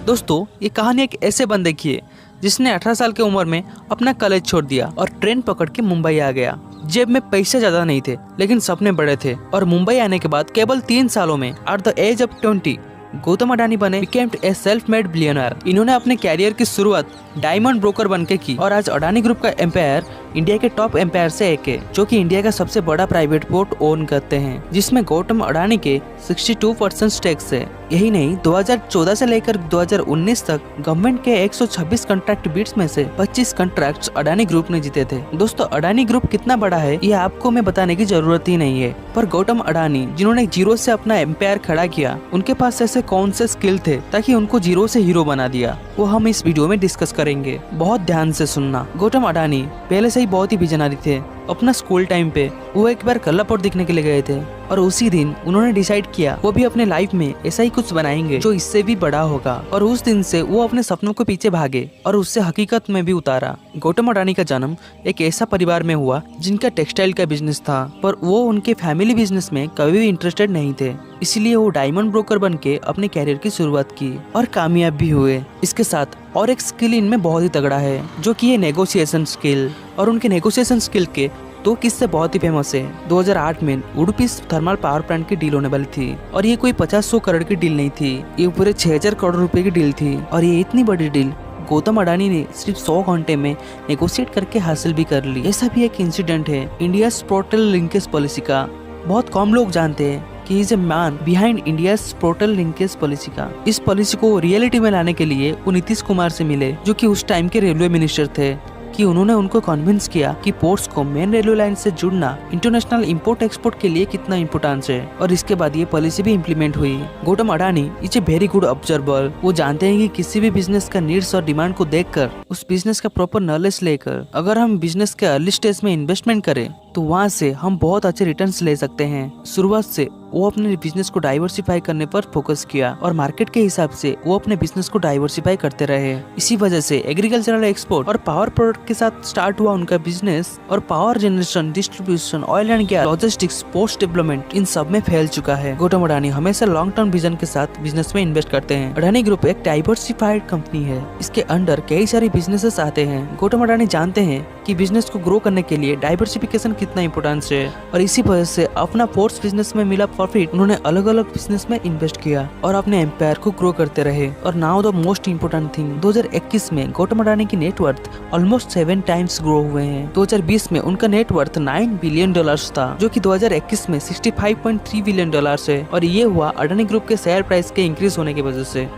दोस्तों ये कहानी एक ऐसे बंदे की है जिसने 18 साल की उम्र में अपना कॉलेज छोड़ दिया और ट्रेन पकड़ के मुंबई आ गया। जेब में पैसे ज्यादा नहीं थे लेकिन सपने बड़े थे और मुंबई आने के बाद केवल 3 सालों में at the age of 20 Gautam Adani बने became a self made billionaire. इन्होंने अपने कैरियर की शुरुआत डायमंड ब्रोकर बनके की और आज अडानी ग्रुप का एम्पायर इंडिया के टॉप एम्पायर से एक है, जो कि इंडिया का सबसे बड़ा प्राइवेट पोर्ट ओन करते हैं, जिसमें गौतम अडानी के 62% स्टेक्स है। यही नहीं, 2014 से लेकर 2019 तक गवर्नमेंट के 126 कॉन्ट्रैक्ट बिड्स में से 25 कॉन्ट्रैक्ट्स अडानी ग्रुप ने जीते थे। दोस्तों अडानी ग्रुप कितना बड़ा है ये आपको मैं बताने की जरूरत ही नहीं है, पर गौतम अडानी जिन्होंने जीरो से अपना एम्पायर खड़ा किया, उनके पास ऐसे कौन से स्किल थे ताकि उनको जीरो से हीरो बना दिया, वो हम इस वीडियो में डिस्कस करेंगे। बहुत ध्यान से सुनना। गौतम अडानी पहले से ही बहुत ही विजनरी थे। अपना स्कूल टाइम पे वो एक बार कल्लापोर्ट दिखने के लिए गए थे और उसी दिन उन्होंने डिसाइड किया वो भी अपने लाइफ में ऐसा ही कुछ बनाएंगे जो इससे भी बड़ा होगा, और उस दिन से वो अपने सपनों के पीछे भागे और उससे हकीकत में भी उतारा। गौतम अडानी का जन्म एक ऐसा परिवार में हुआ जिनका टेक्सटाइल का बिजनेस था, पर वो उनके फैमिली बिजनेस में कभी भी इंटरेस्टेड नहीं थे, इसलिए वो डायमंड ब्रोकर बन के अपने कैरियर की शुरुआत की और कामयाब भी हुए। इसके साथ और एक स्किल इनमें बहुत ही तगड़ा है जो कि है नेगोशिएशन स्किल, और उनके नेगोशिएशन स्किल के 2 किस्से बहुत ही फेमस है। 2008 में उडुपी थर्मल पावर प्लांट की डील होने वाली थी और ये कोई 50-100 करोड़ की डील नहीं थी, ये पूरे 6000 करोड़ रुपए की डील थी, और ये इतनी बड़ी डील गौतम अडानी ने सिर्फ 100 घंटे में नेगोशिएट करके हासिल भी कर ली। ऐसा भी एक इंसिडेंट है इंडिया पोर्टल लिंकेज पॉलिसी का। बहुत कम लोग जानते हैं कि is a man behind India portal linkage policy का। इस पॉलिसी को रियलिटी में लाने के लिए वो नीतीश कुमार से मिले, जो कि उस टाइम के रेलवे मिनिस्टर थे, कि उन्होंने उनको कन्विंस किया कि पोर्ट्स को मेन रेलवे लाइन से जुड़ना इंटरनेशनल इंपोर्ट एक्सपोर्ट के लिए कितना इम्पोर्टेंस है, और इसके बाद ये पॉलिसी भी इम्प्लीमेंट हुई। Gautam Adani is a very good observer. वो जानते हैं कि किसी भी बिजनेस का नीड्स और डिमांड को देखकर उस बिजनेस का प्रॉपर नॉलेज लेकर अगर हम बिजनेस के अर्ली स्टेज में इन्वेस्टमेंट करें तो वहाँ से हम बहुत अच्छे रिटर्न्स ले सकते हैं। शुरुआत से वो अपने बिजनेस को डाइवर्सिफाई करने पर फोकस किया और मार्केट के हिसाब से वो अपने बिजनेस को डाइवर्सिफाई करते रहे। इसी वजह से एग्रीकल्चरल एक्सपोर्ट और पावर प्रोडक्ट के साथ स्टार्ट हुआ उनका बिजनेस, और power generation, distribution, oil and gas, logistics, port development, इन सब में फैल चुका है। गौतम अडानी हमेशा लॉन्ग टर्म विजन के साथ बिजनेस में इन्वेस्ट करते हैं। अडानी ग्रुप एक डाइवर्सिफाइड कंपनी है, इसके अंडर कई सारी बिजनेसेस आते हैं। गौतम अडानी जानते हैं कि बिजनेस को ग्रो करने के लिए डाइवर्सिफिकेशन कितना इंपॉर्टेंस है, और इसी वजह से अपना फोर्स बिजनेस में मिला प्रॉफिट उन्होंने अलग अलग बिजनेस में इन्वेस्ट किया और अपने एम्पायर को ग्रो करते रहे। और now the most important thing, 2021 में गौतम अडानी की नेटवर्थ ऑलमोस्ट 7 टाइम्स ग्रो हुए हैं। 2020 में उनका नेटवर्थ $9 बिलियन था, जो कि 2021 में $65.3 बिलियन है, और ये हुआ अडानी ग्रुप के शेयर प्राइस के इंक्रीज होने की वजह से।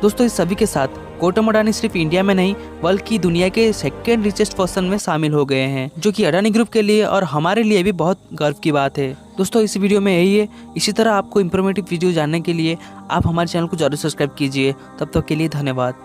दोस्तों इस सभी के साथ गौतम अडानी सिर्फ इंडिया में नहीं बल्कि दुनिया के सेकंड रिचेस्ट पर्सन में शामिल हो गए हैं, जो कि अडानी ग्रुप के लिए और हमारे लिए भी बहुत गर्व की बात है। दोस्तों इस वीडियो में यही है। इसी तरह आपको इंफॉर्मेटिव वीडियो जानने के लिए आप हमारे चैनल को जरूर सब्सक्राइब कीजिए। तब तक के लिए धन्यवाद।